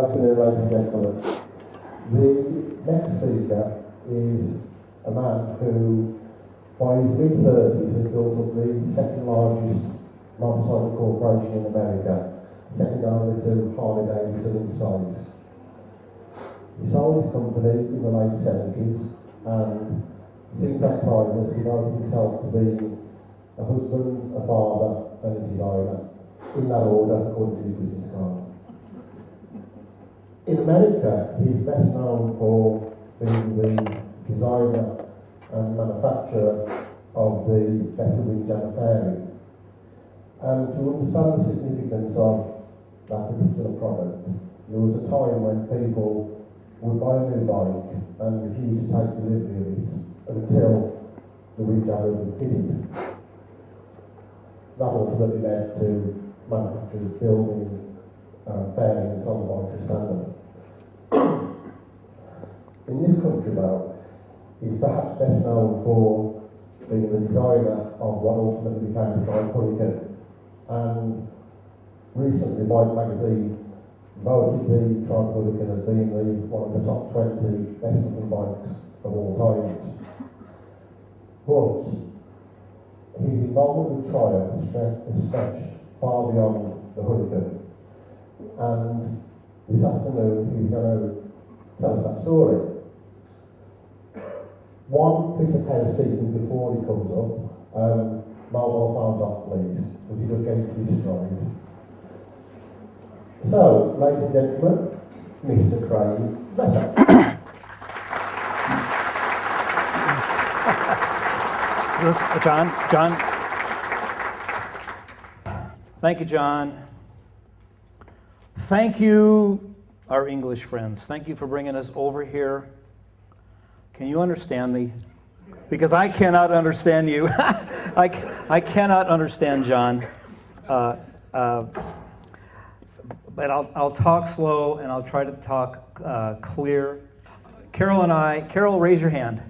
Good afternoon, ladies and gentlemen. The next speaker is a man who, by his mid-30s, has built up the second largest motorcycle corporation in America, second only to Harley Davidson in size. He sold his company in the late 70s, and since that time has devoted himself to being a husband, a father, and a designer, in that order, according to his business card. In America, he's best known for being the designer and manufacturer of the Better Windjammer Fairy. And to understand the significance of that particular product, there was a time when people would buy a new bike and refuse to take delivery of it until the Windjammer was fitted. That ultimately led to manufacturers building fairings on the bikes as standard. In this country now, he's perhaps best known for being the designer of what ultimately became the Triumph Hurricane. And recently, Bike Magazine voted the Triumph Hurricane as being one of the top 20 best-looking bikes of all times. But his involvement with Triumph has stretched far beyond the Hurricane. And this afternoon, he's going to tell us that story. One piece of housekeeping before he comes up. Mobile phones off, please, because he does get into his stride. So, ladies and gentlemen, Mr. Craig Vetter. John. Thank you, John. Thank you, our English friends. Thank you for bringing us over here. Can you understand me? Because I cannot understand you. I cannot understand John. But I'll talk slow and I'll try to talk clear. Carol, raise your hand.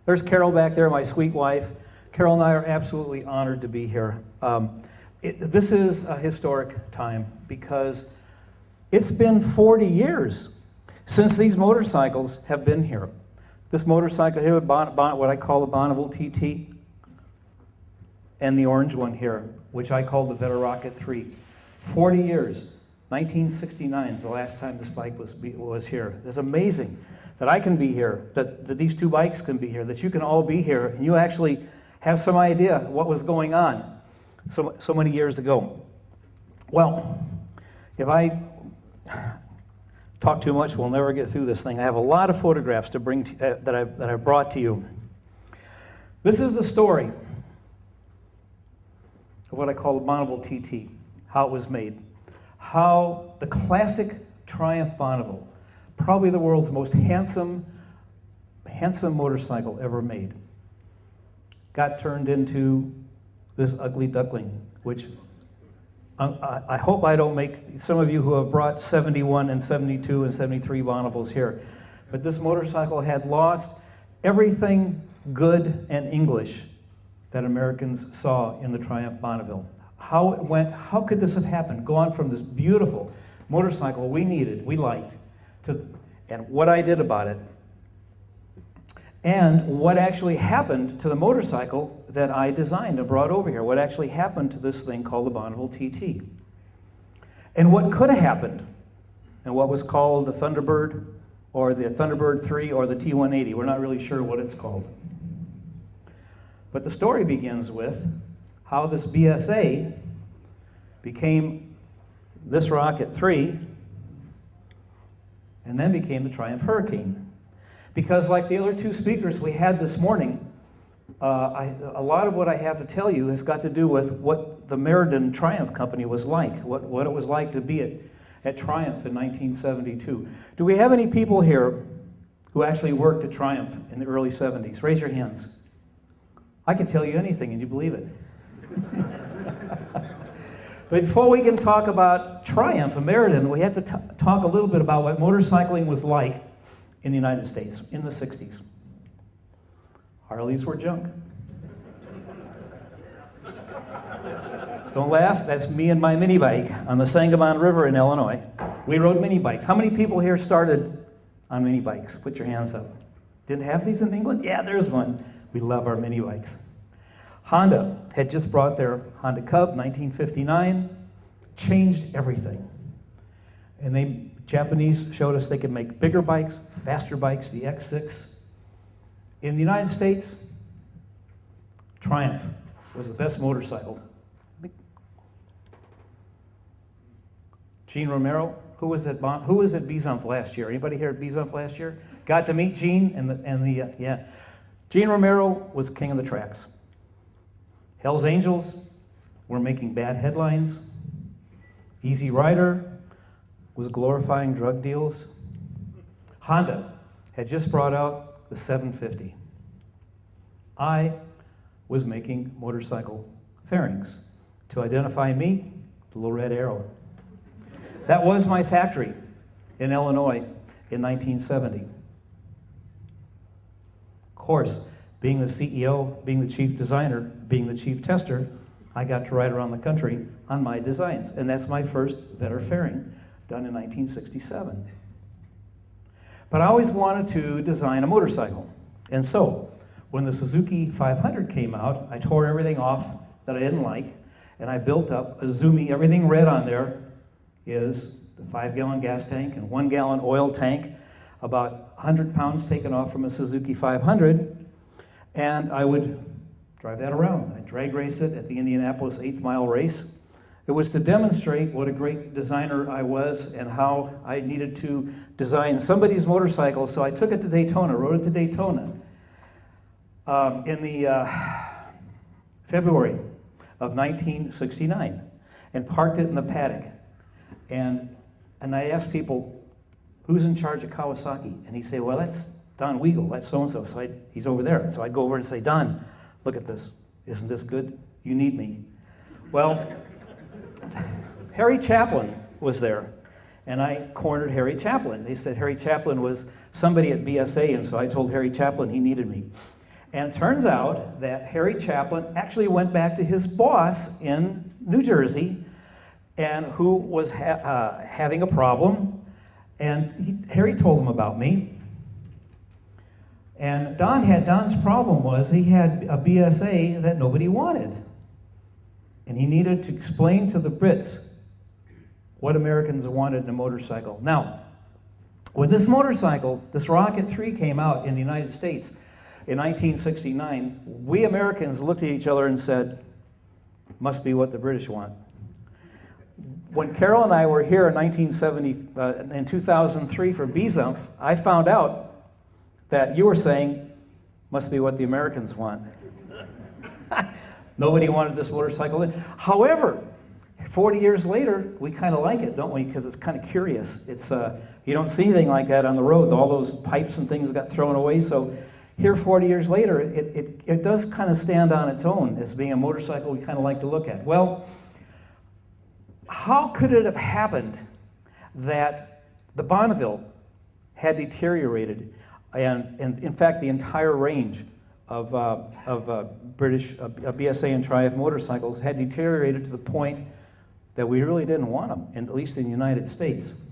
There's Carol back there, my sweet wife. Carol and I are absolutely honored to be here. This is a historic time because it's been 40 years since these motorcycles have been here. This motorcycle here, what I call the Bonneville TT, and the orange one here, which I call the Vetter Rocket 3. 40 years. 1969 is the last time this bike was here. It's amazing that I can be here, that these two bikes can be here, that you can all be here, and you actually have some idea what was going on so many years ago. Well, if I talk too much, we'll never get through this thing. I have a lot of photographs to bring that I brought to you. This is the story of what I call the Bonneville TT, how it was made, how the classic Triumph Bonneville, probably the world's most handsome motorcycle ever made, got turned into this ugly duckling, which I hope I don't make some of you who have brought 71 and 72 and 73 Bonnevilles here. But this motorcycle had lost everything good and English that Americans saw in the Triumph Bonneville. How it went, how could this have happened? Gone from this beautiful motorcycle we needed, we liked, and what I did about it. And what actually happened to the motorcycle that I designed and brought over here. What actually happened to this thing called the Bonneville TT. And what could have happened, and what was called the Thunderbird, or the Thunderbird 3, or the T180. We're not really sure what it's called. But the story begins with how this BSA became this Rocket 3, and then became the Triumph Hurricane. Because like the other two speakers we had this morning, a lot of what I have to tell you has got to do with what the Meriden Triumph Company was like, what it was like to be at Triumph in 1972. Do we have any people here who actually worked at Triumph in the early 70s? Raise your hands. I can tell you anything and you believe it. But before we can talk about Triumph and Meriden, we have to talk a little bit about what motorcycling was like in the United States in the 60s. Harleys were junk. Don't laugh, that's me and my mini bike on the Sangamon River in Illinois. We rode mini bikes. How many people here started on mini bikes? Put your hands up. Didn't have these in England? Yeah, there's one. We love our mini bikes. Honda had just brought their Honda Cub, 1959, changed everything. And they, Japanese showed us they could make bigger bikes, faster bikes, the X6. In the United States, Triumph was the best motorcycle. Gene Romero, who was at Bezumpf last year? Anybody here at Bezumpf last year? Got to meet Gene yeah. Gene Romero was king of the tracks. Hell's Angels were making bad headlines. Easy Rider was glorifying drug deals. Honda had just brought out the 750. I was making motorcycle fairings to identify me, the little red arrow. That was my factory in Illinois in 1970. Of course, being the CEO, being the chief designer, being the chief tester, I got to ride around the country on my designs. And that's my first Vetter fairing, done in 1967. But I always wanted to design a motorcycle. And so, when the Suzuki 500 came out, I tore everything off that I didn't like, and I built up a Zumi. Everything red on there is the 5-gallon gas tank and 1-gallon oil tank, about 100 pounds taken off from a Suzuki 500, and I would drive that around. I'd drag race it at the Indianapolis 8th mile race. It was to demonstrate what a great designer I was and how I needed to design somebody's motorcycle, so I took it to Daytona, rode it to Daytona. In the February of 1969, and parked it in the paddock. And I asked people, who's in charge of Kawasaki? And he'd say, well, that's Don Weigel, that's so-and-so. So he's over there. And so I'd go over and say, Don, look at this. Isn't this good? You need me. Well, Harry Chaplin was there. And I cornered Harry Chaplin. They said Harry Chaplin was somebody at BSA, and so I told Harry Chaplin he needed me. And it turns out that Harry Chaplin actually went back to his boss in New Jersey, and who was having a problem, and Harry told him about me. And Don's problem was he had a BSA that nobody wanted. And he needed to explain to the Brits what Americans wanted in a motorcycle. Now, when this motorcycle, this Rocket 3 came out in the United States, in 1969, we Americans looked at each other and said, must be what the British want. When Carol and I were here in 2003 for Bezumpf, I found out that you were saying, must be what the Americans want. Nobody wanted this motorcycle. However, 40 years later, we kind of like it, don't we? Because it's kind of curious. It's you don't see anything like that on the road. All those pipes and things got thrown away. So here, 40 years later, it does kind of stand on its own as being a motorcycle we kind of like to look at. Well, how could it have happened that the Bonneville had deteriorated, and in fact, the entire range of British BSA and Triumph motorcycles had deteriorated to the point that we really didn't want them, at least in the United States?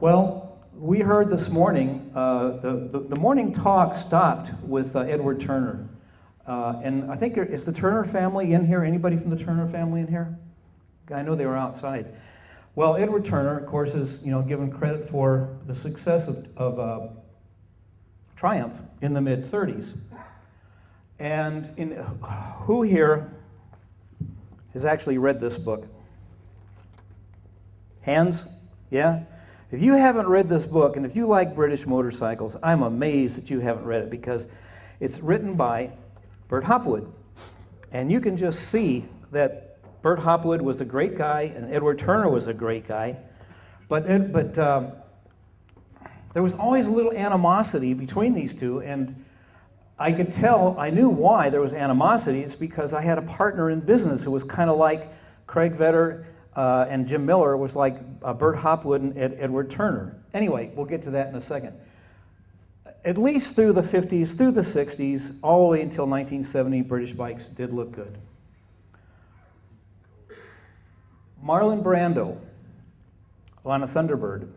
Well, we heard this morning, the morning talk stopped with Edward Turner. And I think, is the Turner family in here? Anybody from the Turner family in here? I know they were outside. Well, Edward Turner, of course, is given credit for the success of Triumph in the mid-30s. And who here has actually read this book? Hands? Yeah? If you haven't read this book, and if you like British motorcycles, I'm amazed that you haven't read it, because it's written by Bert Hopwood. And you can just see that Bert Hopwood was a great guy, and Edward Turner was a great guy. But there was always a little animosity between these two, and I could tell, I knew why there was animosity. It's because I had a partner in business who was kind of like Craig Vetter, and Jim Miller was like Bert Hopwood and Edward Turner. Anyway, we'll get to that in a second. At least through the 50s, through the 60s, all the way until 1970, British bikes did look good. Marlon Brando on a Thunderbird.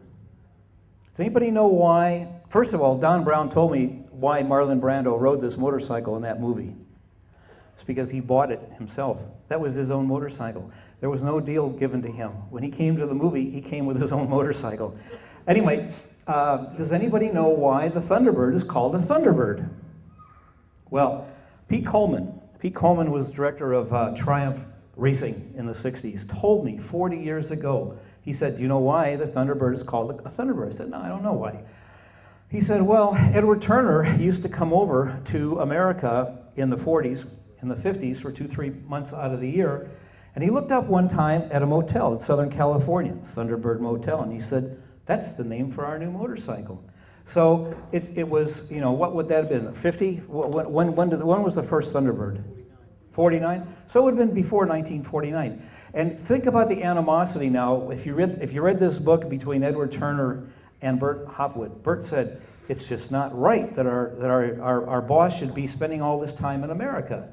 Does anybody know why? First of all, Don Brown told me why Marlon Brando rode this motorcycle in that movie. It's because he bought it himself. That was his own motorcycle. There was no deal given to him. When he came to the movie, he came with his own motorcycle. Anyway, does anybody know why the Thunderbird is called a Thunderbird? Well, Pete Coleman was director of Triumph Racing in the 60s, told me 40 years ago, he said, do you know why the Thunderbird is called a Thunderbird? I said, no, I don't know why. He said, well, Edward Turner used to come over to America in the 40s, in the 50s for 2-3 months out of the year, and he looked up one time at a motel in Southern California, Thunderbird Motel, and he said, that's the name for our new motorcycle. So it was, you know, what would that have been, 50? When was the first Thunderbird? 49? So it would have been before 1949. And think about the animosity now. If you read this book between Edward Turner and Bert Hopwood, Bert said, it's just not right that our boss should be spending all this time in America.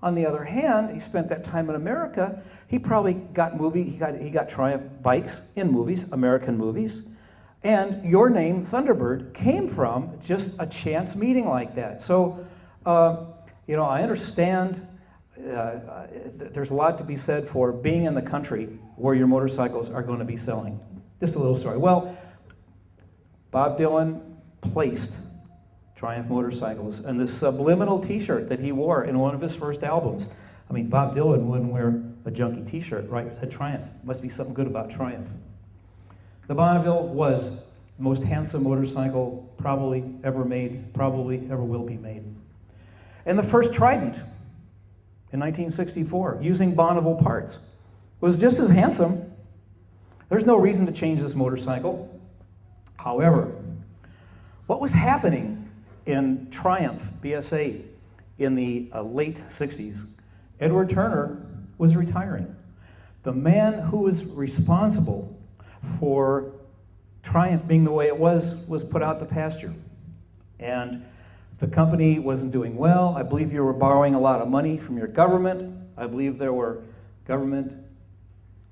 On the other hand, he spent that time in America. He probably got he got Triumph bikes in movies, American movies. And your name, Thunderbird, came from just a chance meeting like that. So, you know, I understand there's a lot to be said for being in the country where your motorcycles are going to be selling. Just a little story. Well, Bob Dylan placed Triumph motorcycles and this subliminal t-shirt that he wore in one of his first albums. I mean, Bob Dylan wouldn't wear a junky t-shirt, right? It said Triumph. Must be something good about Triumph. The Bonneville was the most handsome motorcycle probably ever made, probably ever will be made. And the first Trident in 1964, using Bonneville parts, was just as handsome. There's no reason to change this motorcycle. However, what was happening in Triumph BSA in the late 60s, Edward Turner was retiring. The man who was responsible for Triumph being the way it was put out to pasture. And the company wasn't doing well. I believe you were borrowing a lot of money from your government. I believe there were government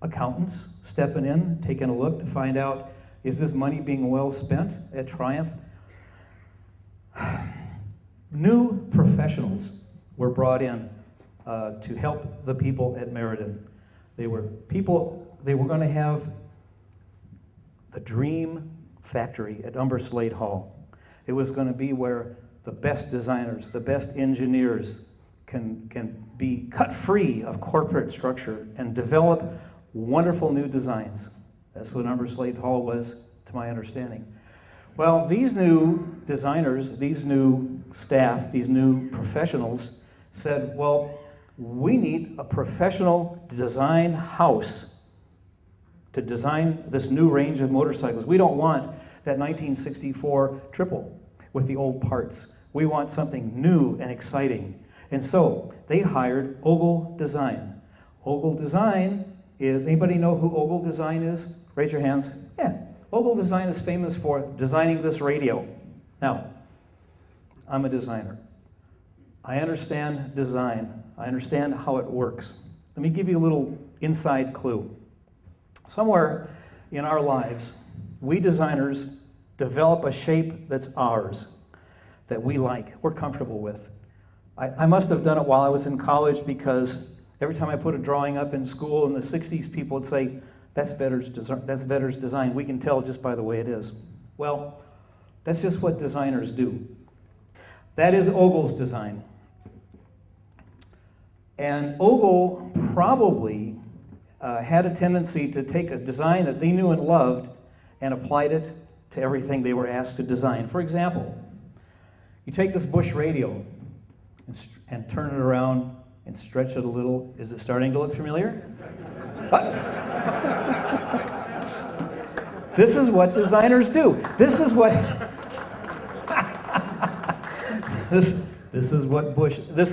accountants stepping in, taking a look to find out, is this money being well spent at Triumph? New professionals were brought in to help the people at Meriden. They were going to have the dream factory at Umberslade Hall. It was going to be where the best designers, the best engineers can be cut free of corporate structure and develop wonderful new designs. That's what Umberslade Hall was, to my understanding. Well, these new designers, these new staff, these new professionals said, well, we need a professional design house to design this new range of motorcycles. We don't want that 1964 triple with the old parts. We want something new and exciting. And so they hired Ogle Design. Ogle Design is, anybody know who Ogle Design is? Raise your hands. Yeah. Ogle Design is famous for designing this radio. Now, I'm a designer. I understand design. I understand how it works. Let me give you a little inside clue. Somewhere in our lives, we designers develop a shape that's ours, that we like, we're comfortable with. I must have done it while I was in college, because every time I put a drawing up in school in the 60s, people would say, that's Vedder's design. We can tell just by the way it is. Well, that's just what designers do. That is Ogle's design. And Ogle probably had a tendency to take a design that they knew and loved and applied it to everything they were asked to design. For example, you take this Bush radio and turn it around and stretch it a little. Is it starting to look familiar? This is what designers do. This is what this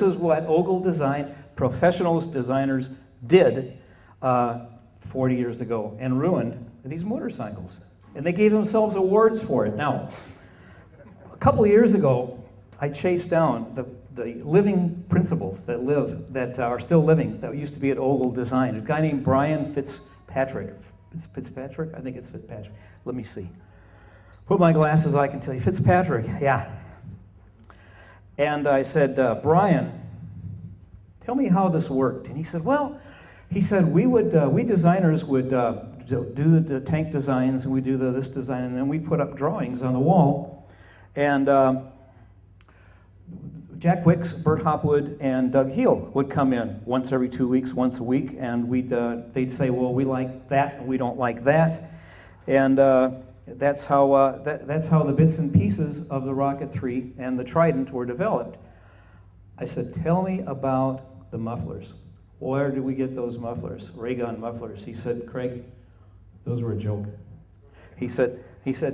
is what Ogle Design professionals, designers did 40 years ago and ruined these motorcycles. And they gave themselves awards for it. Now, a couple of years ago, I chased down the living principals that are still living, that used to be at Ogle Design. A guy named Brian Fitzpatrick. It's Fitzpatrick? I think it's Fitzpatrick. Let me see. Put my glasses, I can tell you. Fitzpatrick, yeah. And I said, Brian, tell me how this worked. And he said, well, we designers would do the tank designs, and we do this design, and then we put up drawings on the wall. And Jack Wicks, Bert Hopwood, and Doug Heel would come in once every 2 weeks, once a week, and they'd say, well, we like that, and we don't like that. And that's how the bits and pieces of the Rocket 3 and the Trident were developed. I said, tell me about the mufflers. Where did we get those mufflers, ray gun mufflers? He said, Craig, those were a joke. He said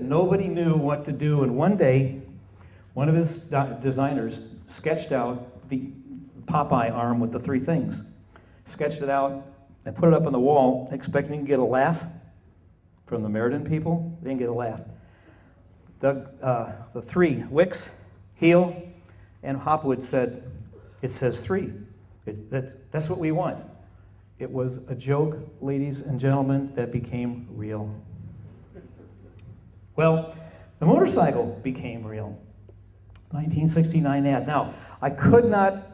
nobody knew what to do, and one day, one of his designers sketched out the Popeye arm with the three things. Sketched it out and put it up on the wall, expecting to get a laugh from the Meriden people. They didn't get a laugh. The three, Wicks, Heel, and Hopwood said, it says 3. That's what we want. It was a joke, ladies and gentlemen, that became real. Well, the motorcycle became real. 1969 ad. Now, I could not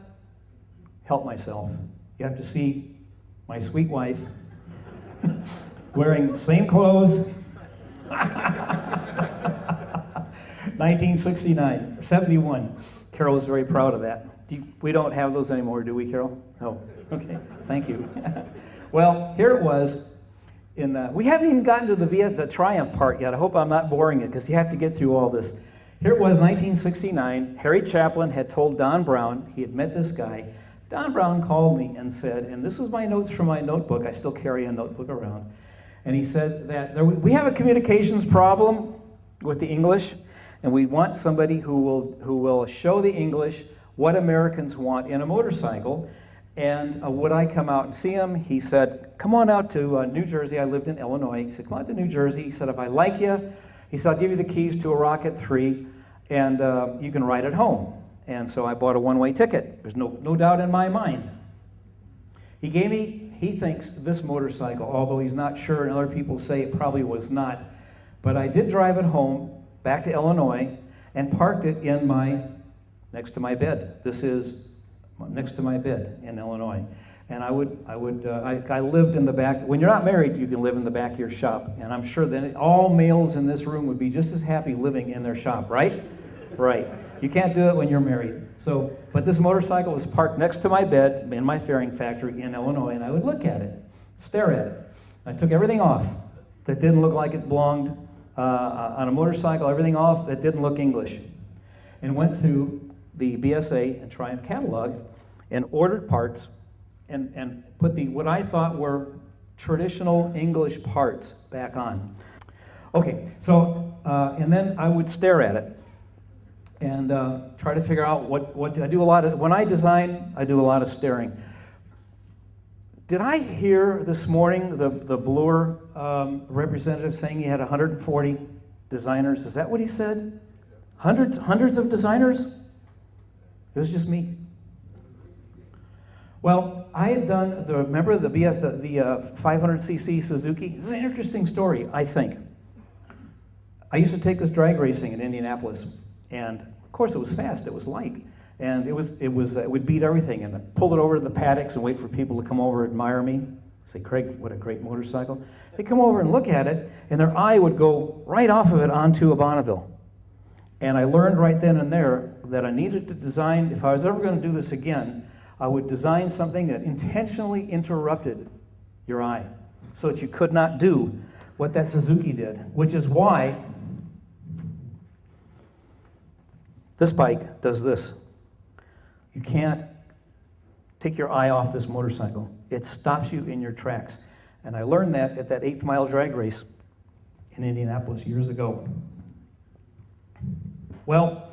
help myself. You have to see my sweet wife wearing the same clothes. 1969, or 71. Carol was very proud of that. We don't have those anymore, do we, Carol? No. Okay, thank you. Well, here it was. We haven't even gotten to the Triumph part yet. I hope I'm not boring it, because you have to get through all this. Here it was, 1969. Harry Chaplin had told Don Brown, he had met this guy. Don Brown called me and said, and this is my notes from my notebook, I still carry a notebook around, and he said that we have a communications problem with the English, and we want somebody who will show the English what Americans want in a motorcycle. And would I come out and see him? He said, come on out to New Jersey. I lived in Illinois. He said, come out to New Jersey. He said, if I like you, he said, I'll give you the keys to a Rocket 3, and you can ride it home. And so I bought a one-way ticket. There's no doubt in my mind. He gave me, he thinks, this motorcycle, although he's not sure, and other people say it probably was not. But I did drive it home, back to Illinois, and parked it in next to my bed. This is next to my bed in Illinois. And I lived in the back. When you're not married, you can live in the back of your shop. And I'm sure that all males in this room would be just as happy living in their shop, right? Right. You can't do it when you're married. But this motorcycle was parked next to my bed in my fairing factory in Illinois, and I would look at it, stare at it. I took everything off that didn't look like it belonged on a motorcycle, everything off that didn't look English, and went through the BSA and Triumph catalog and ordered parts and put what I thought were traditional English parts back on. Okay, so, and then I would stare at it and try to figure out what I do. When I design, I do a lot of staring. Did I hear this morning the Bloor representative saying he had 140 designers? Is that what he said? Hundreds of designers? It was just me. Well, I had done remember the 500cc Suzuki? This is an interesting story, I think. I used to take this drag racing in Indianapolis, and of course it was fast, it was light, and it would beat everything, and I'd pull it over to the paddocks and wait for people to come over and admire me. Say, Craig, what a great motorcycle. They'd come over and look at it, and their eye would go right off of it onto a Bonneville. And I learned right then and there that I needed to design, if I was ever going to do this again, I would design something that intentionally interrupted your eye so that you could not do what that Suzuki did, which is why this bike does this. You can't take your eye off this motorcycle. It stops you in your tracks. And I learned that at that 8th mile drag race in Indianapolis years ago. Well,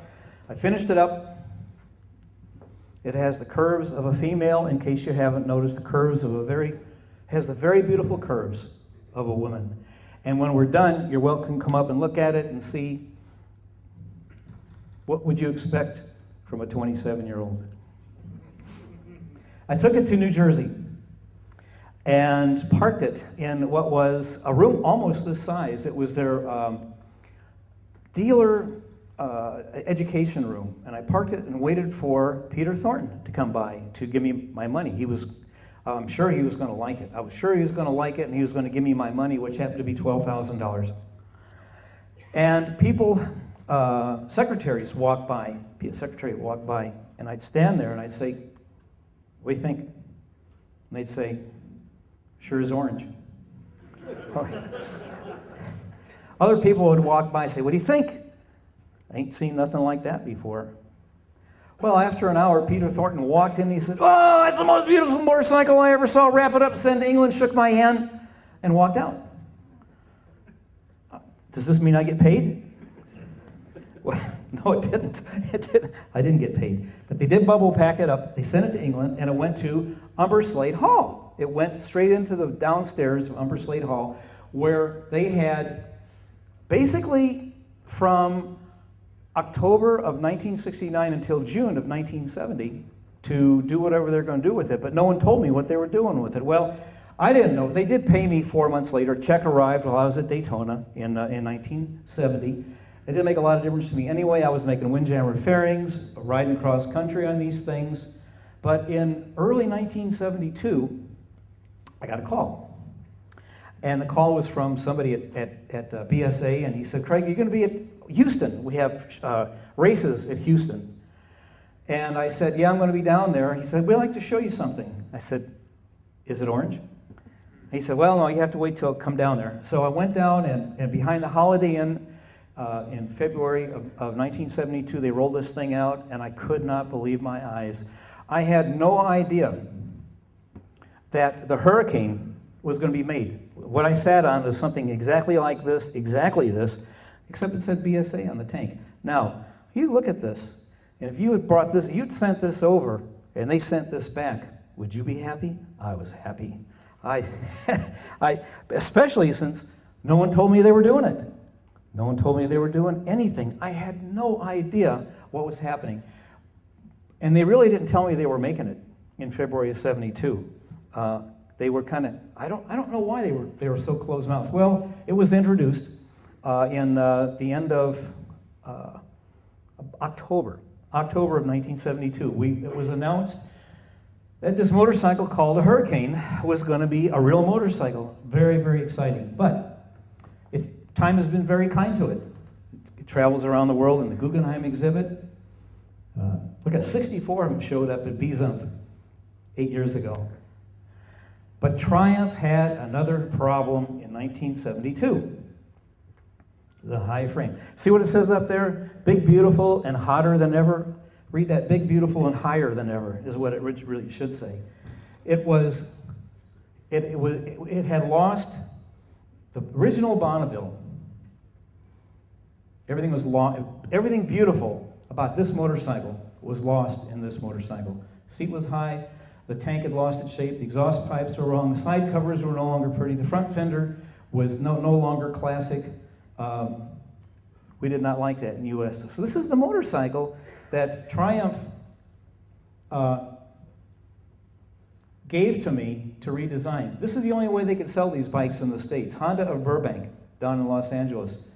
I finished it up. It has the curves of a female, in case you haven't noticed, the curves of has the very beautiful curves of a woman. And when we're done, you're welcome to come up and look at it and see what would you expect from a 27-year-old. I took it to New Jersey. and parked it in what was a room almost this size. It was their dealer education room, and I parked it and waited for Peter Thornton to come by to give me my money. I'm sure he was going to like it. I was sure he was going to like it, and he was going to give me my money, which happened to be $12,000. And people, secretaries walked by, and I'd stand there and I'd say, "What do you think?" And they'd say, "Sure is orange." Other people would walk by and say, "What do you think?" I ain't seen nothing like that before. Well, after an hour, Peter Thornton walked in and he said, "Oh, that's the most beautiful motorcycle I ever saw. Wrap it up, send to England," shook my hand, and walked out. Does this mean I get paid? Well, no, it didn't. I didn't get paid. But they did bubble pack it up. They sent it to England, and it went to Umberslade Hall. It went straight into the downstairs of Umberslade Hall, where they had basically from October of 1969 until June of 1970 to do whatever they're going to do with it. But no one told me what they were doing with it. Well, I didn't know. They did pay me 4 months later. A check arrived while I was at Daytona in 1970. It didn't make a lot of difference to me anyway. I was making windjammer fairings, riding cross country on these things. But in early 1972, I got a call. And the call was from somebody at BSA, and he said, "Craig, you're going to be at Houston. We have races at Houston." And I said, "Yeah, I'm going to be down there." He said, "We'd like to show you something." I said, "Is it orange?" He said, "Well, no, you have to wait till I come down there." So I went down, and behind the Holiday Inn in February of 1972, they rolled this thing out, and I could not believe my eyes. I had no idea that the Hurricane was going to be made. What I sat on was something exactly like this, except it said BSA on the tank. Now, you look at this, and if you had brought this, you'd sent this over, and they sent this back, would you be happy? I was happy. Especially since no one told me they were doing it. No one told me they were doing anything. I had no idea what was happening. And they really didn't tell me they were making it in February of '72. They were kind of, I don't know why they were so closed-mouthed. Well, it was introduced in the end of October of 1972. It was announced that this motorcycle called the Hurricane was going to be a real motorcycle. Very, very exciting. But time has been very kind to it. It travels around the world in the Guggenheim exhibit. Look at 64 of them showed up at Bezump 8 years ago. But Triumph had another problem in 1972. The high frame. See what it says up there? Big, beautiful, and hotter than ever. Read that. Big, beautiful, and higher than ever is what it really should say. It had lost the original Bonneville. Everything was lost. Everything beautiful about this motorcycle was lost in this motorcycle. Seat was high. The tank had lost its shape. The exhaust pipes were wrong. The side covers were no longer pretty. The front fender was no longer classic. We did not like that in the U.S. So this is the motorcycle that Triumph gave to me to redesign. This is the only way they could sell these bikes in the States. Honda of Burbank, down in Los Angeles,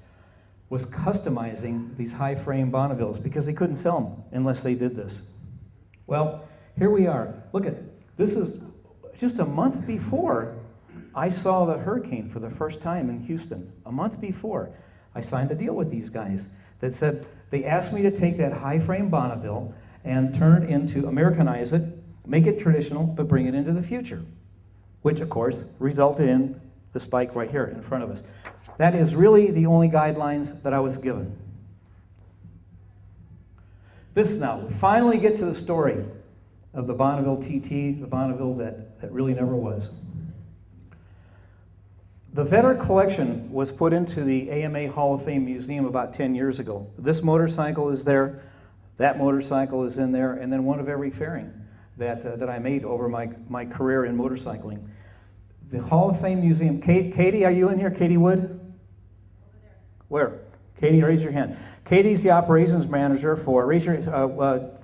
was customizing these high-frame Bonnevilles because they couldn't sell them unless they did this. Well, here we are. Look at this. Is just a month before I saw the Hurricane for the first time in Houston. A month before, I signed a deal with these guys that said they asked me to take that high-frame Bonneville and turn it into, Americanize it, make it traditional, but bring it into the future, which, of course, resulted in this bike right here in front of us. That is really the only guidelines that I was given. This now, we finally get to the story of the Bonneville TT, the Bonneville that really never was. The Vetter collection was put into the AMA Hall of Fame Museum about 10 years ago. This motorcycle is there, that motorcycle is in there, and then one of every fairing that I made over my career in motorcycling. The Hall of Fame Museum, Katie, are you in here? Katie Wood? Over there. Where? Katie, raise your hand. Katie's the operations manager for,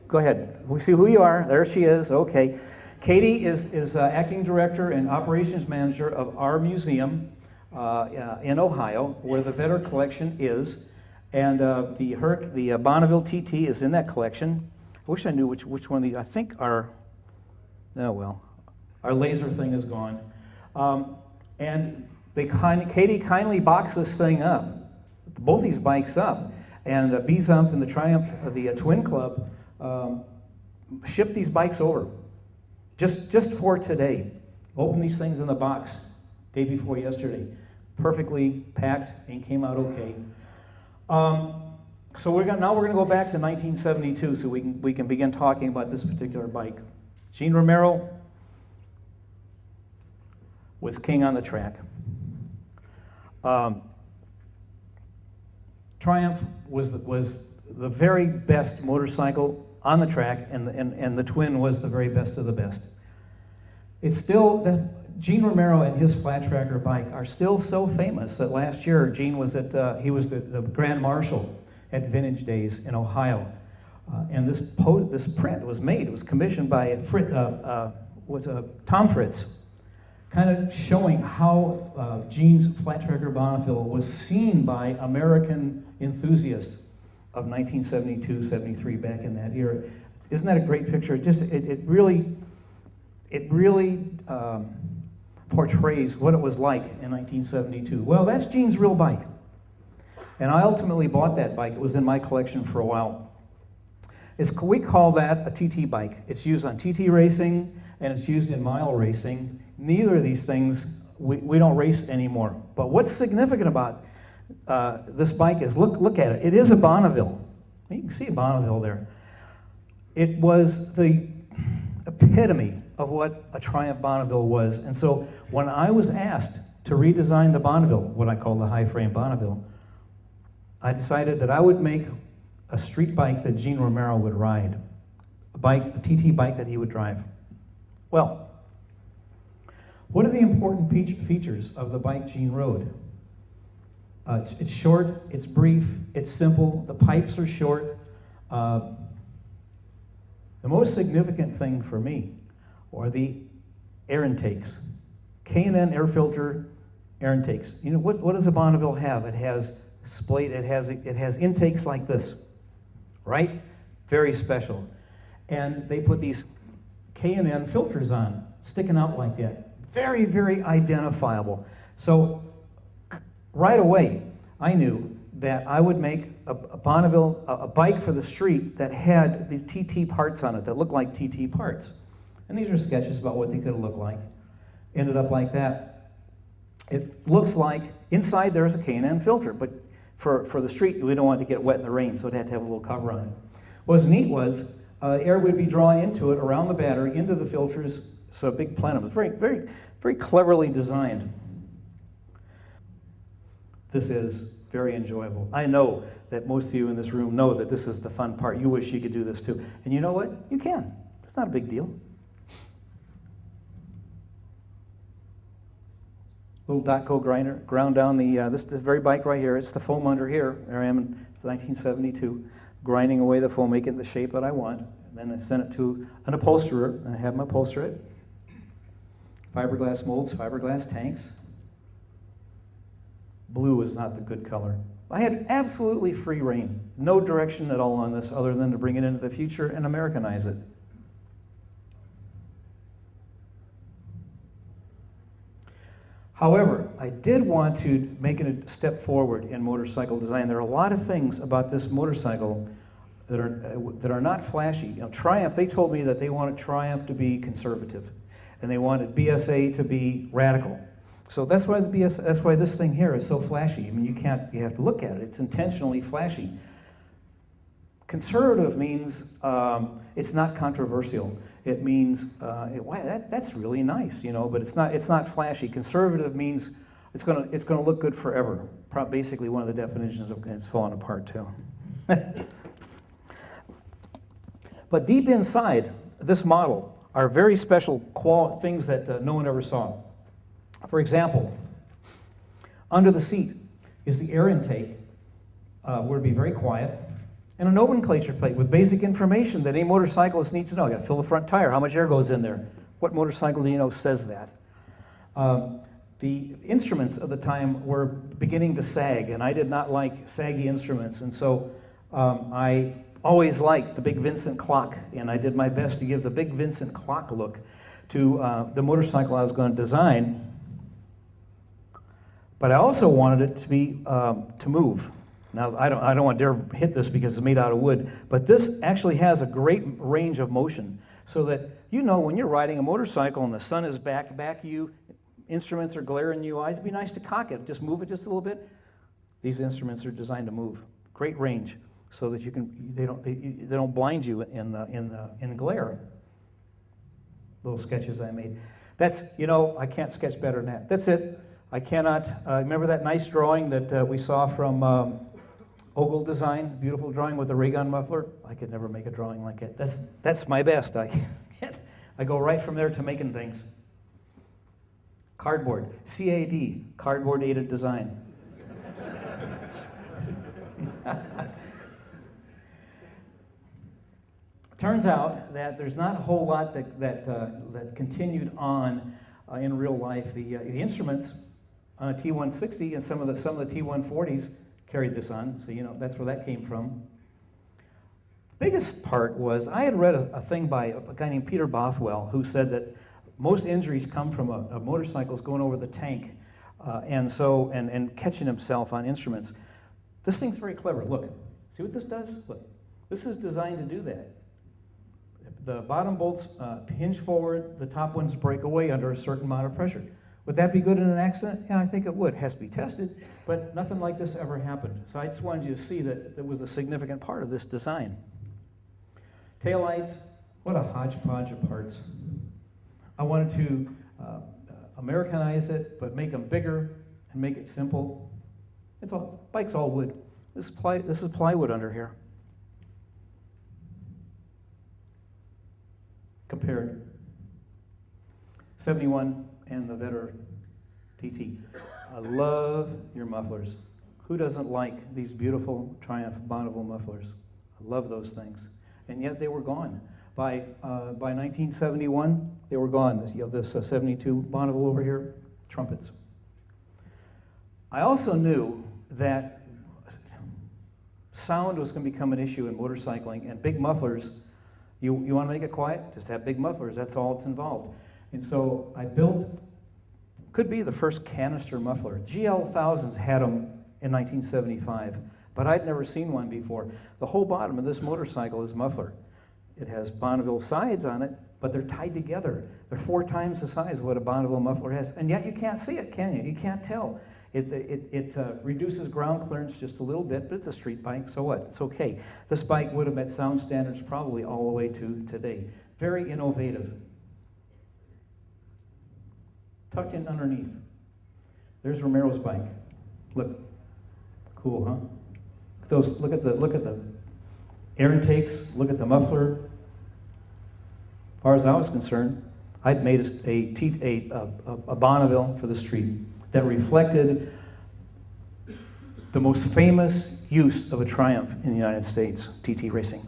go ahead. We see who you are. There she is. Okay. Katie is acting director and operations manager of our museum in Ohio, where the Vetter collection is. And the Bonneville TT is in that collection. I wish I knew which one of these. I think our laser thing is gone. And Katie kindly boxed this thing up, both these bikes up. And Bezumpf and the Triumph, the Twin Club, shipped these bikes over just for today. Opened these things in the box day before yesterday. Perfectly packed and came out okay. So now we're going to go back to 1972 so we can begin talking about this particular bike. Gene Romero was king on the track. Triumph was the very best motorcycle on the track, and the Twin was the very best of the best. It's still that Gene Romero and his flat tracker bike are still so famous that last year Gene was he was the Grand Marshal at Vintage Days in Ohio, and this print was made. It was commissioned by Tom Fritz, kind of showing how Gene's flat tracker Bonneville was seen by American enthusiasts of 1972-73 back in that era. Isn't that a great picture? It really portrays what it was like in 1972. Well, that's Gene's real bike. And I ultimately bought that bike. It was in my collection for a while. We call that a TT bike. It's used on TT racing, and it's used in mile racing. Neither of these things, we don't race anymore. But what's significant about this bike is, look at it. It is a Bonneville. You can see a Bonneville there. It was the epitome of what a Triumph Bonneville was. And so when I was asked to redesign the Bonneville, what I call the high frame Bonneville, I decided that I would make a street bike that Gene Romero would ride, a TT bike that he would drive. Well, what are the important features of the bike Gene rode? It's short, it's brief, it's simple, the pipes are short. The most significant thing for me are the air intakes. K&N air filter air intakes. You know, what does a Bonneville have? It has it has intakes like this, right? Very special. And they put these K&N filters on, sticking out like that. Very, very identifiable. So right away, I knew that I would make a Bonneville, a bike for the street that had the TT parts on it that looked like TT parts. And these are sketches about what they could have looked like. Ended up like that. It looks like inside there's a K&N filter, but for the street, we don't want it to get wet in the rain, so it had to have a little cover on it. What was neat was air would be drawn into it, around the battery, into the filters, so a big plenum. It was very, very, very cleverly designed. This is very enjoyable. I know that most of you in this room know that this is the fun part. You wish you could do this too. And you know what? You can. It's not a big deal. Little Dotco grinder, ground down this very bike right here. It's the foam under here. There I am in 1972, grinding away the foam, making it the shape that I want. And then I sent it to an upholsterer, and I have him upholster it. Fiberglass molds, fiberglass tanks. Blue is not the good color. I had absolutely free rein, no direction at all on this other than to bring it into the future and Americanize it. However, I did want to make a step forward in motorcycle design. There are a lot of things about this motorcycle that are not flashy. You know, Triumph, they told me that they wanted Triumph to be conservative, and they wanted BSA to be radical. So that's why this thing here is so flashy. I mean, you have to look at it. It's intentionally flashy. Conservative means it's not controversial. It means that's really nice, you know, but it's not flashy. Conservative means it's gonna look good forever. Basically, one of the definitions of it's falling apart too. But deep inside this model are very special things that no one ever saw. For example, under the seat is the air intake, where it'd be very quiet, and a nomenclature plate with basic information that any motorcyclist needs to know. You got to fill the front tire, how much air goes in there, What motorcycle do you know says that? The instruments of the time were beginning to sag, and I did not like saggy instruments, and so I always liked the Big Vincent clock, and I did my best to give the Big Vincent clock look to the motorcycle I was going to design. But I also wanted it to be to move. Now I don't want to dare hit this because it's made out of wood, but this actually has a great range of motion, so that you know when you're riding a motorcycle and the sun is back of you, instruments are glaring in your eyes. It'd be nice to cock it, just move it just a little bit. These instruments are designed to move, great range, so that they don't blind you in glare. Little sketches I made. That's, I can't sketch better than that. That's it. I cannot. Remember that nice drawing that we saw from Ogle Design? Beautiful drawing with the ray gun muffler. I could never make a drawing like it. That's my best. I go right from there to making things. Cardboard. CAD. Cardboard aided design. Turns out that there's not a whole lot that continued on in real life. The instruments on a T160 and some of the T140s carried this on, so that's where that came from. The biggest part was I had read a thing by a guy named Peter Bothwell who said that most injuries come from a motorcycles going over the tank and catching himself on instruments. This thing's very clever. Look, see what this does? Look, this is designed to do that. The bottom bolts hinge forward, the top ones break away under a certain amount of pressure. Would that be good in an accident? Yeah, I think it would. It has to be tested, but nothing like this ever happened. So I just wanted you to see that it was a significant part of this design. Taillights, what a hodgepodge of parts. I wanted to Americanize it, but make them bigger and make it simple. Bike's all wood. This is plywood under here. Compared. 71 and the Vetter TT. I love your mufflers. Who doesn't like these beautiful Triumph Bonneville mufflers? I love those things. And yet they were gone. By 1971, they were gone. This 72 Bonneville over here, trumpets. I also knew that sound was going to become an issue in motorcycling, and big mufflers, you want to make it quiet? Just have big mufflers. That's all that's involved. And so I built, could be the first canister muffler. GL1000s had them in 1975, but I'd never seen one before. The whole bottom of this motorcycle is muffler. It has Bonneville sides on it, but they're tied together. They're 4 times the size of what a Bonneville muffler has, and yet you can't see it, can you? You can't tell. It reduces ground clearance just a little bit, but it's a street bike, so what? It's okay. This bike would have met sound standards probably all the way to today. Very innovative. Tucked in underneath. There's Romero's bike. Look, cool, huh? Look at the air intakes. Look at the muffler. As far as I was concerned, I'd made a Bonneville for the street that reflected the most famous use of a Triumph in the United States, TT racing.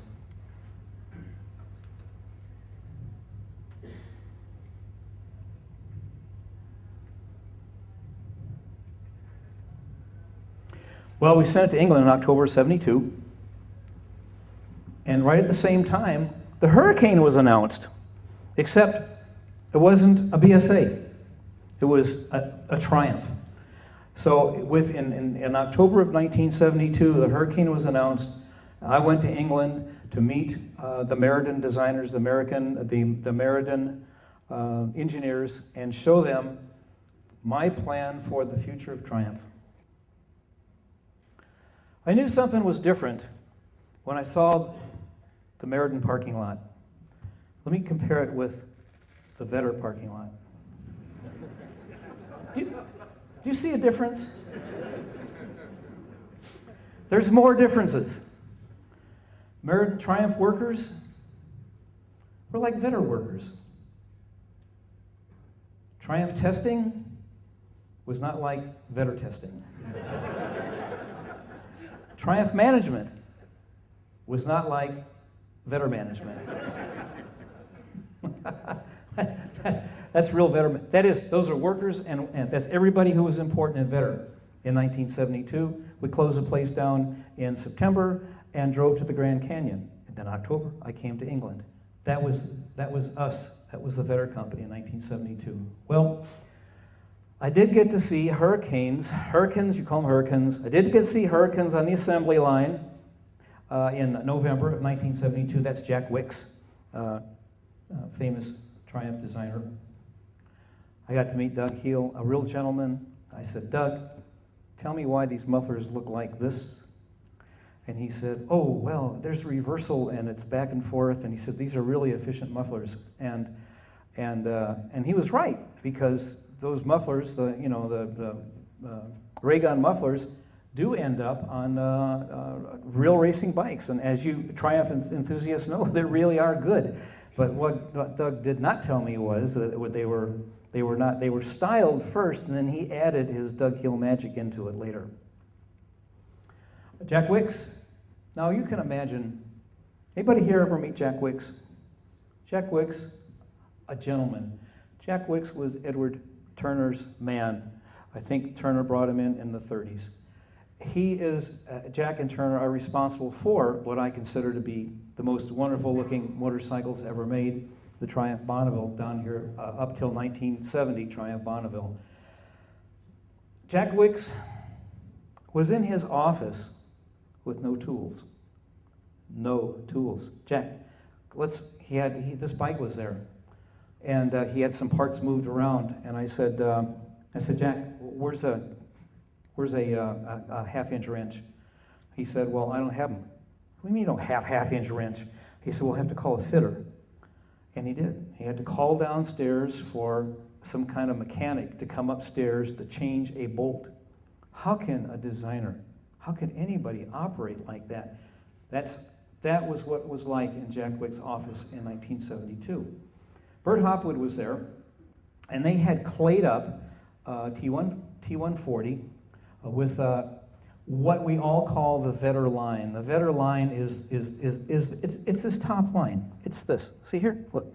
Well, we sent it to England in October of '72, and right at the same time, the Hurricane was announced, except it wasn't a BSA. It was a Triumph. So in October of 1972, the Hurricane was announced. I went to England to meet the Meriden designers, the Meriden engineers, and show them my plan for the future of Triumph. I knew something was different when I saw the Meriden parking lot. Let me compare it with the Vetter parking lot. Do you see a difference? There's more differences. Meriden Triumph workers were like Vetter workers. Triumph testing was not like Vetter testing. Triumph management was not like Vetter management. That's real Vetter. Those are workers, and that's everybody who was important in Vetter. In 1972, we closed the place down in September and drove to the Grand Canyon. And then October, I came to England. That was us. That was the Vetter Company in 1972. Well, I did get to see hurricanes, you call them hurricanes. I did get to see hurricanes on the assembly line in November of 1972. That's Jack Wicks, famous Triumph designer. I got to meet Doug Heel, a real gentleman. I said, Doug, tell me why these mufflers look like this. And he said, oh, well, there's reversal and it's back and forth. And he said, these are really efficient mufflers. And he was right, because those mufflers, the ray gun mufflers, do end up on real racing bikes. And as you Triumph enthusiasts know, they really are good. But what Doug did not tell me was that they were styled first, and then he added his Doug Heel magic into it later. Jack Wicks. Now you can imagine, anybody here ever meet Jack Wicks? Jack Wicks, a gentleman. Jack Wicks was Edward Turner's man. I think Turner brought him in the 30s. Jack and Turner are responsible for what I consider to be the most wonderful looking motorcycles ever made, the Triumph Bonneville down here, up till 1970, Triumph Bonneville. Jack Wicks was in his office with no tools. No tools. Jack, this bike was there, and he had some parts moved around, and I said, Jack, where's a half-inch wrench? He said, well, I don't have them. What do you mean you don't have half-inch wrench? He said, we'll have to call a fitter. And he did. He had to call downstairs for some kind of mechanic to come upstairs to change a bolt. How can a designer, how can anybody operate like that? That was what it was like in Jack Wicks' office in 1972. Bert Hopwood was there, and they had clayed up T140 with what we all call the Vetter line. The Vetter line is this top line. It's this. See here? Look.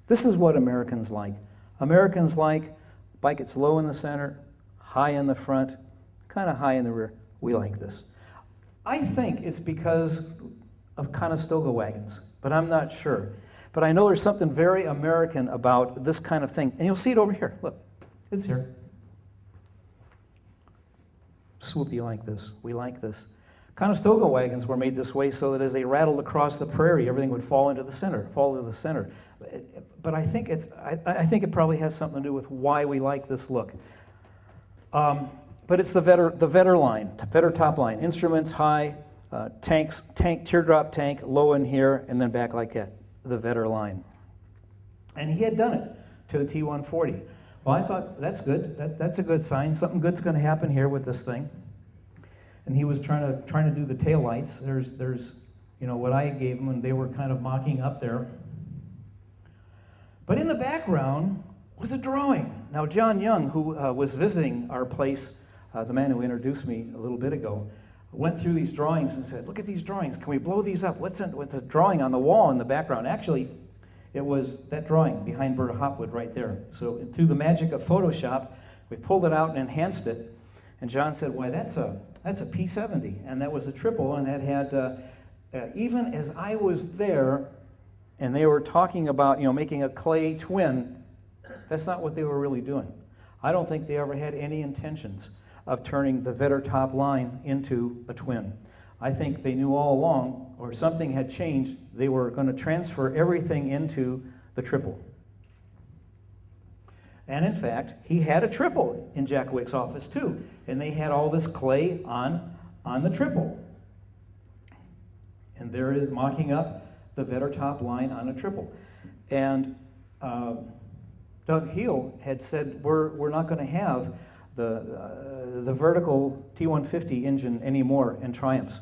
This is what Americans like. Americans like bike that's low in the center, high in the front, kind of high in the rear. We like this. I think it's because of Conestoga wagons, but I'm not sure. But I know there's something very American about this kind of thing. And you'll see it over here. Look, it's here. Swoopy like this. We like this. Conestoga wagons were made this way so that as they rattled across the prairie, everything would fall into the center. But I think it probably has something to do with why we like this look. But it's the Vetter line, the Vetter top line. Instruments high, teardrop tank low in here, and then back like that. The Vetter line. And he had done it to the T140. Well, I thought, that's good. That's a good sign. Something good's going to happen here with this thing. And he was trying to do the taillights. There's what I gave him, and they were kind of mocking up there. But in the background was a drawing. Now, John Young, who was visiting our place, the man who introduced me a little bit ago, went through these drawings and said, look at these drawings. Can we blow these up? What's the drawing on the wall in the background? Actually, it was that drawing behind Bert Hopwood right there. So through the magic of Photoshop, we pulled it out and enhanced it. And John said, why, that's a P70. And that was a triple, and that had, even as I was there, and they were talking about, making a clay twin, that's not what they were really doing. I don't think they ever had any intentions of turning the Vetter top line into a twin. I think they knew all along, or something had changed, they were going to transfer everything into the triple. And in fact, he had a triple in Jack Wicks' office too, and they had all this clay on the triple. And there is mocking up the Vetter top line on a triple. And Doug Heel had said, we're not going to have the vertical T150 engine anymore in Triumphs.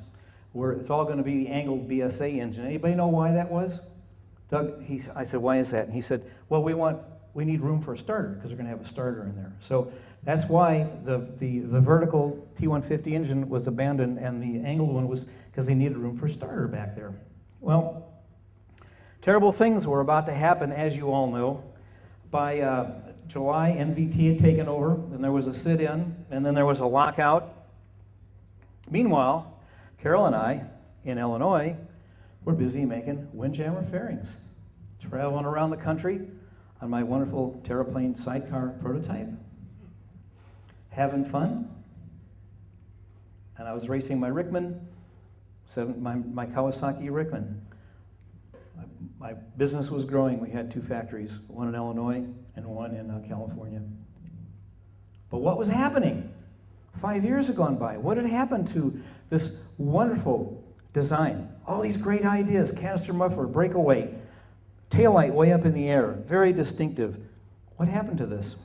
It's all going to be the angled BSA engine. Anybody know why that was? Doug, I said, why is that? And he said, well, we need room for a starter because we're going to have a starter in there. So that's why the vertical T150 engine was abandoned, and the angled one was because they needed room for a starter back there. Well, terrible things were about to happen, as you all know. By July, NVT had taken over, then there was a sit-in, and then there was a lockout. Meanwhile, Carol and I, in Illinois, were busy making Windjammer fairings, traveling around the country on my wonderful Terraplane sidecar prototype, having fun. And I was racing my Rickman, my Kawasaki Rickman. My business was growing. We had 2 factories, one in Illinois and one in California. But what was happening? 5 years had gone by. What had happened to this wonderful design? All these great ideas, canister muffler, breakaway, taillight way up in the air, very distinctive. What happened to this?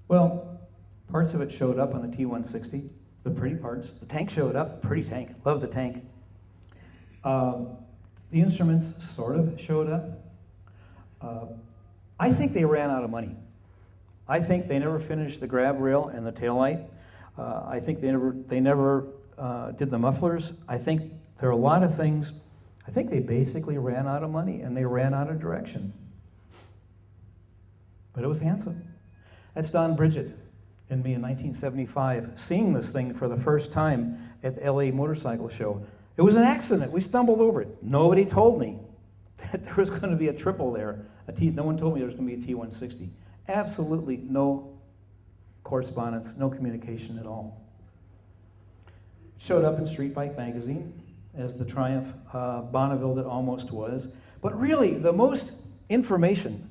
Well, parts of it showed up on the T160, the pretty parts. The tank showed up, pretty tank, love the tank. The instruments sort of showed up. I think they ran out of money. I think they never finished the grab rail and the taillight. I think they never did the mufflers. I think there are a lot of things. I think they basically ran out of money and they ran out of direction. But it was handsome. That's Don Bridget and me in 1975, seeing this thing for the first time at the LA Motorcycle Show. It was an accident. We stumbled over it. Nobody told me that there was going to be a triple there. No one told me there was going to be a T160. Absolutely no correspondence, no communication at all. Showed up in Street Bike Magazine as the Triumph Bonneville that almost was. But really, the most information,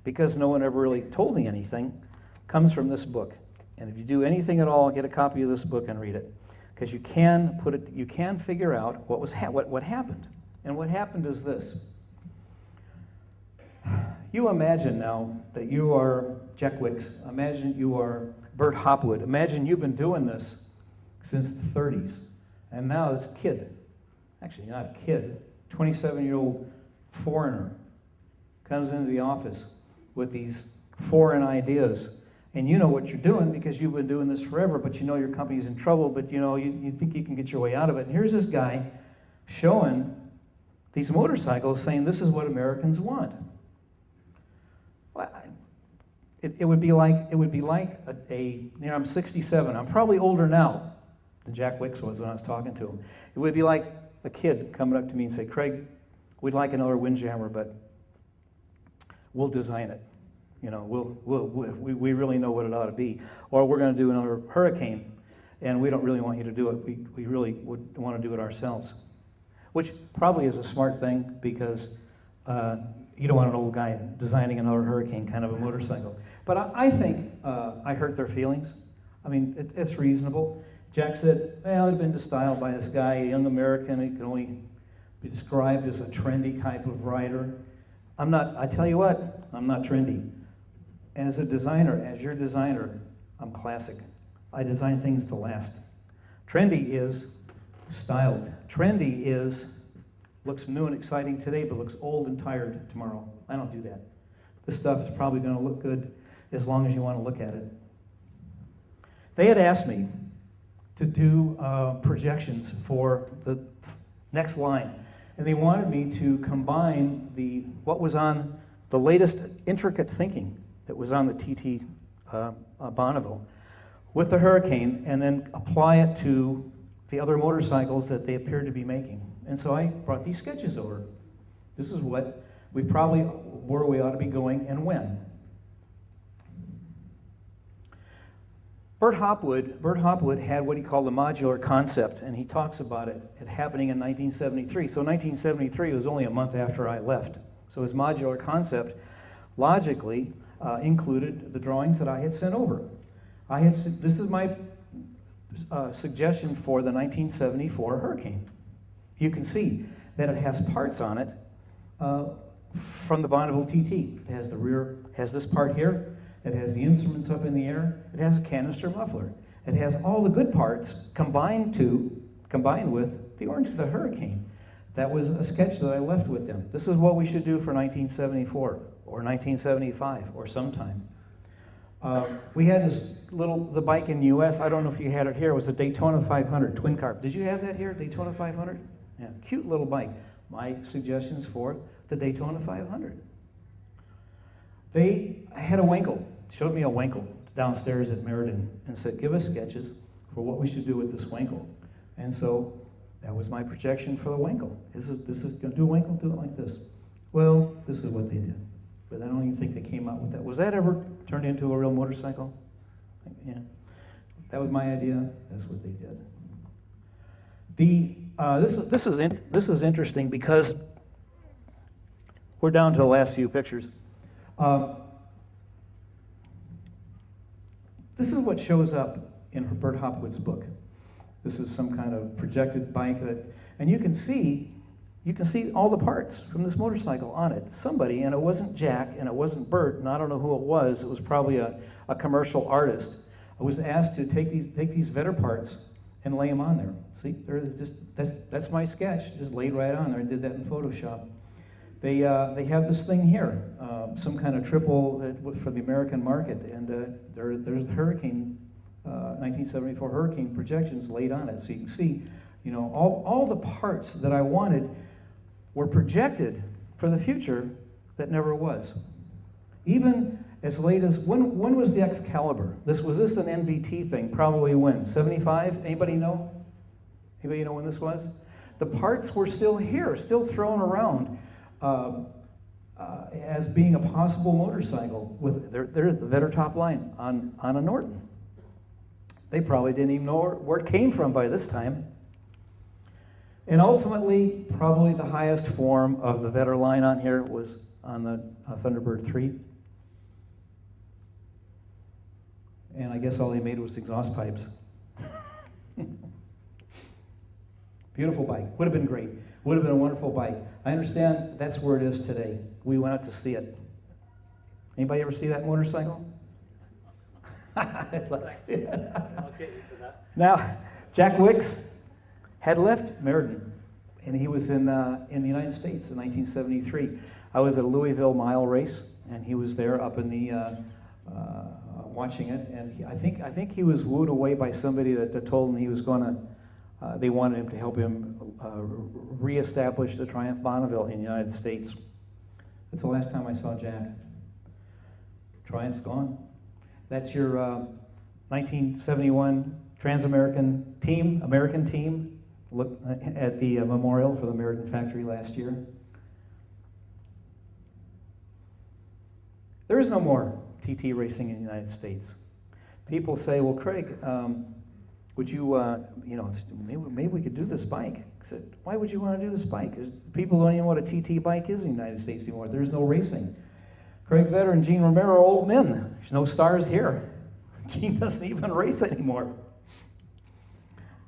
because no one ever really told me anything, comes from this book. And if you do anything at all, get a copy of this book and read it. Because you can figure out what happened. And what happened is this. You imagine now that you are Jack Wicks. Imagine you are Bert Hopwood. Imagine you've been doing this since the 30s. And now this kid, actually not a kid, 27-year-old foreigner, comes into the office with these foreign ideas. And you know what you're doing because you've been doing this forever, but you know your company's in trouble, but you know you think you can get your way out of it. And here's this guy showing these motorcycles saying this is what Americans want. Well, it would be like I'm 67. I'm probably older now than Jack Wicks was when I was talking to him. It would be like a kid coming up to me and say, Craig, we'd like another Windjammer, but we'll design it. You know, we really know what it ought to be. Or we're going to do another Hurricane, and we don't really want you to do it. We really would want to do it ourselves. Which probably is a smart thing because you don't want an old guy designing another Hurricane kind of a motorcycle. But I think I hurt their feelings. I mean, it's reasonable. Jack said, well, I've been styled by this guy, a young American. He can only be described as a trendy type of rider. I tell you what, I'm not trendy. As a designer, as your designer, I'm classic. I design things to last. Trendy is styled. Trendy looks new and exciting today, but looks old and tired tomorrow. I don't do that. This stuff is probably going to look good as long as you want to look at it. They had asked me to do projections for the next line, and they wanted me to combine what was on the latest intricate thinking that was on the TT Bonneville with the Hurricane and then apply it to the other motorcycles that they appeared to be making. And so I brought these sketches over. This is where we ought to be going and when. Bert Hopwood had what he called the modular concept, and he talks about it happening in 1973. So 1973 was only a month after I left. So his modular concept logically included the drawings that I had sent over. This is my suggestion for the 1974 Hurricane. You can see that it has parts on it from the Bonneville TT. It has the rear, has this part here. It has the instruments up in the air. It has a canister muffler. It has all the good parts combined with the Hurricane. That was a sketch that I left with them. This is what we should do for 1974. Or 1975, or sometime. We had the bike in the US, I don't know if you had it here, it was a Daytona 500 twin carb. Did you have that here, Daytona 500? Yeah, cute little bike. My suggestions for the Daytona 500. They had a Wankel, showed me a Wankel downstairs at Meriden and said, give us sketches for what we should do with this Wankel. And so that was my projection for the Wankel. This is going to do a Wankel, do it like this. Well, this is what they did. But I don't even think they came out with that. Was that ever turned into a real motorcycle? Yeah. That was my idea. That's what they did. This is interesting because we're down to the last few pictures. This is what shows up in Bert Hopwood's book. This is some kind of projected bike and you can see all the parts from this motorcycle on it. Somebody, and it wasn't Jack, and it wasn't Bert, and I don't know who it was probably a commercial artist, was asked to take these Vetter parts and lay them on there. See, that's my sketch, just laid right on there. I did that in Photoshop. They have this thing here, some kind of triple for the American market, and there's the Hurricane, 1974 Hurricane projections laid on it. So you can see, all the parts that I wanted were projected for the future that never was. Even as late as, when was the Excalibur? Was this an NVT thing? Probably when? 75? Anybody know? Anybody know when this was? The parts were still here, still thrown around as being a possible motorcycle with there's the Vetter top line on a Norton. They probably didn't even know where it came from by this time. And ultimately, probably the highest form of the Vetter line on here was on the Thunderbird 3. And I guess all they made was exhaust pipes. Beautiful bike. Would have been great. Would have been a wonderful bike. I understand that's where it is today. We went out to see it. Anybody ever see that motorcycle? Now, Jack Wicks had left Meriden, and he was in the United States in 1973. I was at a Louisville mile race, and he was there up in the watching it, and I think he was wooed away by somebody that told him he was going to. They wanted him to help him reestablish the Triumph Bonneville in the United States. That's the last time I saw Jack. Triumph's gone. That's your 1971 Trans-American team. Look at the memorial for the Meriden factory last year. There is no more TT racing in the United States. People say, well, Craig, would you, maybe we could do this bike. I said, why would you want to do this bike? Because people don't even know what a TT bike is in the United States anymore. There's no racing. Craig Vetter and Gene Romero are old men. There's no stars here. Gene doesn't even race anymore.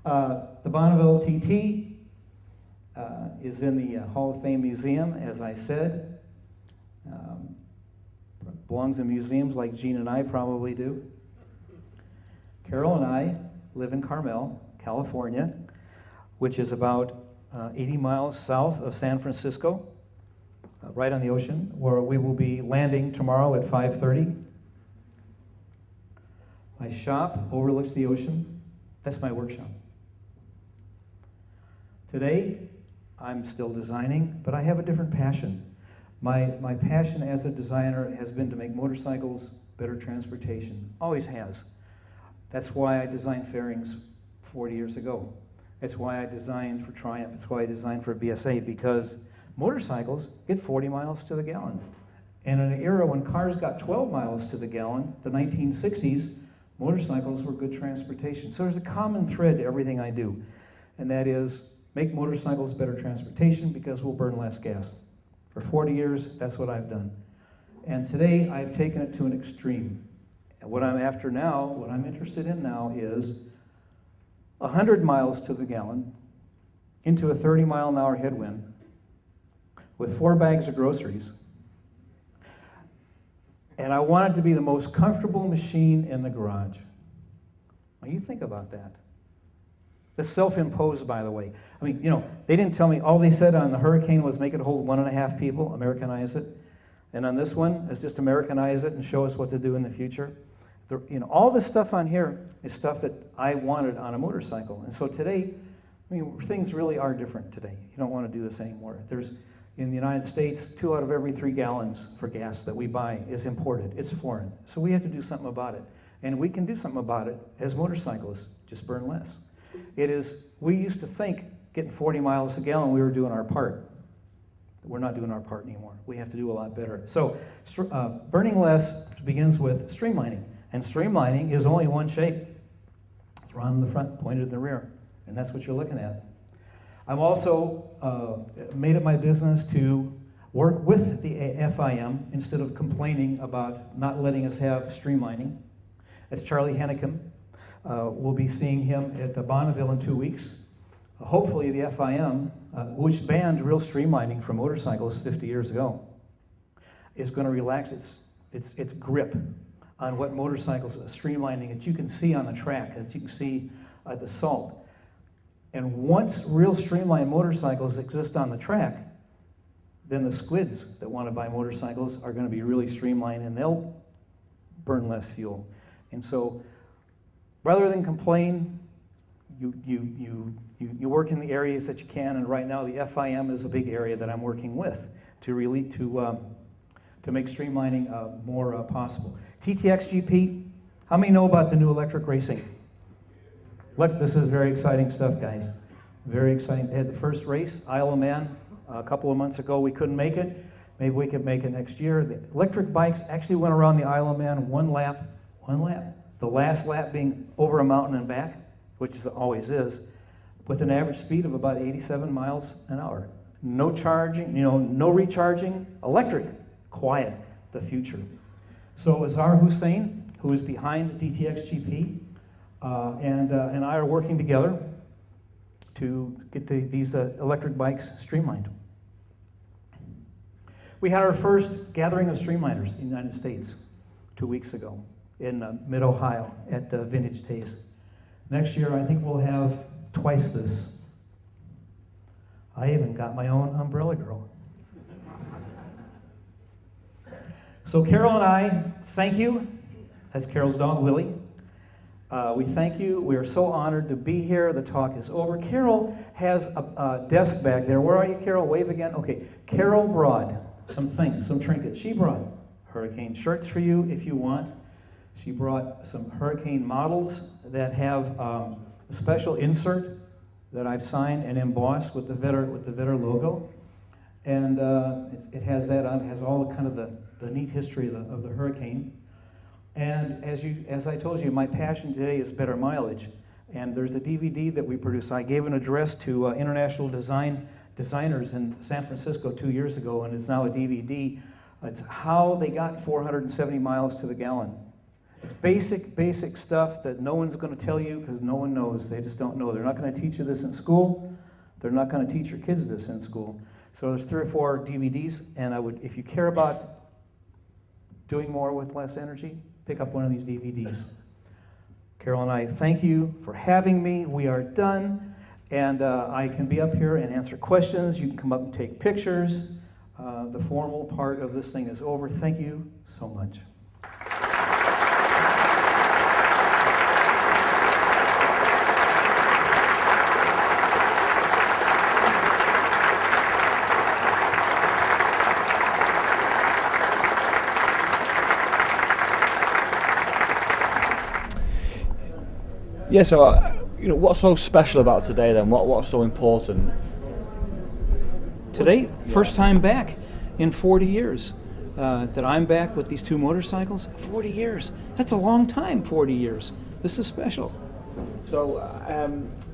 The Bonneville TT is in the Hall of Fame Museum, as I said. Belongs in museums like Gene and I probably do. Carol and I live in Carmel, California, which is about 80 miles south of San Francisco, right on the ocean, where we will be landing tomorrow at 5:30. My shop overlooks the ocean. That's my workshop. Today, I'm still designing, but I have a different passion. My passion as a designer has been to make motorcycles better transportation. Always has. That's why I designed fairings 40 years ago. It's why I designed for Triumph. It's why I designed for BSA, because motorcycles get 40 miles to the gallon. And in an era when cars got 12 miles to the gallon, the 1960s, motorcycles were good transportation. So there's a common thread to everything I do, and that is make motorcycles better transportation because we'll burn less gas. For 40 years, that's what I've done. And today, I've taken it to an extreme. And what I'm after now, what I'm interested in now is 100 miles to the gallon into a 30-mile-an-hour headwind with 4 bags of groceries. And I want it to be the most comfortable machine in the garage. Now, you think about that. That's self-imposed, by the way. I mean, they didn't tell me, all they said on the Hurricane was make it hold 1.5 people, Americanize it. And on this one, it's just Americanize it and show us what to do in the future. All this stuff on here is stuff that I wanted on a motorcycle. And so today, things really are different today. You don't want to do this anymore. There's, In the United States, 2 out of every 3 gallons for gas that we buy is imported. It's foreign. So we have to do something about it. And we can do something about it as motorcyclists, just burn less. We used to think getting 40 miles a gallon, we were doing our part. We're not doing our part anymore. We have to do a lot better. So burning less begins with streamlining. And streamlining is only one shape. It's round in the front, pointed in the rear. And that's what you're looking at. I've also made it my business to work with the FIM instead of complaining about not letting us have streamlining. That's Charlie Hennecum. We'll be seeing him at Bonneville in 2 weeks. Hopefully the FIM, which banned real streamlining for motorcycles 50 years ago, is going to relax its grip on what motorcycles streamlining that you can see on the track, that you can see the salt. And once real streamlined motorcycles exist on the track, then the squids that want to buy motorcycles are going to be really streamlined and they'll burn less fuel. And so rather than complain, you work in the areas that you can, and right now the FIM is a big area that I'm working with to make streamlining more possible. TTX GP, how many know about the new electric racing? Look, this is very exciting stuff, guys. Very exciting. They had the first race, Isle of Man, a couple of months ago. We couldn't make it. Maybe we could make it next year. The electric bikes actually went around the Isle of Man one lap. The last lap being over a mountain and back, which it always is, with an average speed of about 87 miles an hour. No charging, no recharging, electric, quiet, the future. So Azhar Hussain, who is behind DTX GP, and I are working together to get these electric bikes streamlined. We had our first gathering of streamliners in the United States 2 weeks ago in mid-Ohio at Vintage Days. Next year, I think we'll have twice this. I even got my own umbrella girl. So Carol and I, thank you. That's Carol's dog, Willie. We thank you. We are so honored to be here. The talk is over. Carol has a desk back there. Where are you, Carol? Wave again. Okay. Carol brought some things, some trinkets. She brought hurricane shirts for you if you want. She brought some hurricane models that have a special insert that I've signed and embossed with the Vetter logo. And it has that on. It has all the kind of the neat history of the hurricane. And as I told you, my passion today is better mileage. And there's a DVD that we produce. I gave an address to international designers in San Francisco 2 years ago, and it's now a DVD. It's how they got 470 miles to the gallon. It's basic stuff that no one's going to tell you because no one knows. They just don't know. They're not going to teach you this in school. They're not going to teach your kids this in school. So there's 3 or 4 DVDs, and if you care about doing more with less energy, pick up one of these DVDs. Carol and I thank you for having me. We are done, and I can be up here and answer questions. You can come up and take pictures. The formal part of this thing is over. Thank you so much. Yeah, so what's so special about today then? What's so important? Today, first time back in 40 years that I'm back with these 2 motorcycles. 40 years. That's a long time, 40 years. This is special. So,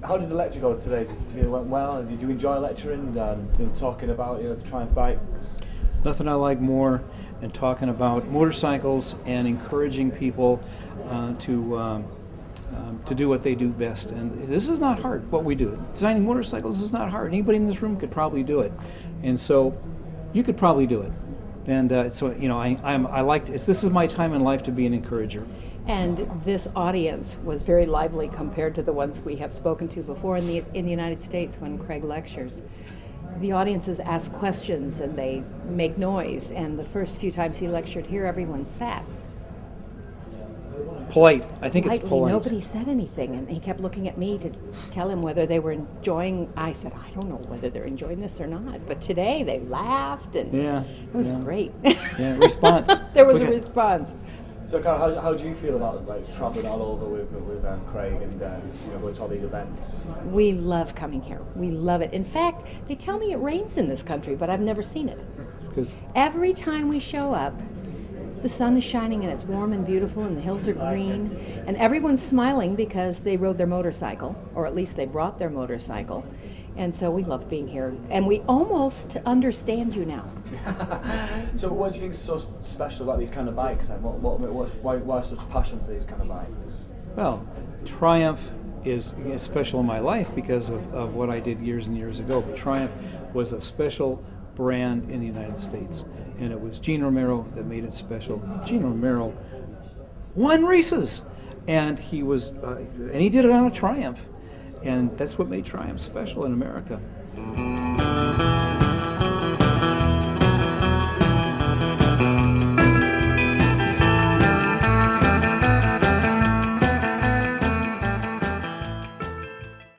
how did the lecture go today? Did you feel it went well? Did you enjoy lecturing and talking about the Triumph bike? Nothing I like more than talking about motorcycles and encouraging people to do what they do best. And this is not hard, what we do. Designing motorcycles is not hard. Anybody in this room could probably do it. And so you could probably do it. And so, I like this is my time in life to be an encourager. And this audience was very lively compared to the ones we have spoken to before in the United States when Craig lectures. The audiences ask questions and they make noise. And the first few times he lectured here, everyone sat. polite. I think it's Politely, polite. nobody said anything, and he kept looking at me to tell him whether they were enjoying. I said, I don't know whether they're enjoying this or not, but today they laughed, and Yeah. it was yeah. great. Yeah, response. There was We a got- response. So, Carol, how do you feel about traveling all over with Craig and going to all these events? We love coming here. We love it. In fact, they tell me it rains in this country, but I've never seen it. 'Cause- Every time we show up, the sun is shining and it's warm and beautiful and the hills are green and everyone's smiling because they rode their motorcycle, or at least they brought their motorcycle. And so we love being here. And we almost understand you now. So, what do you think is so special about these kind of bikes? And why such passion for these kind of bikes? Well, Triumph is special in my life because of what I did years and years ago. But Triumph was a special brand in the United States, and it was Gene Romero that made it special. Gene Romero won races, and he did it on a Triumph, and that's what made Triumph special in America.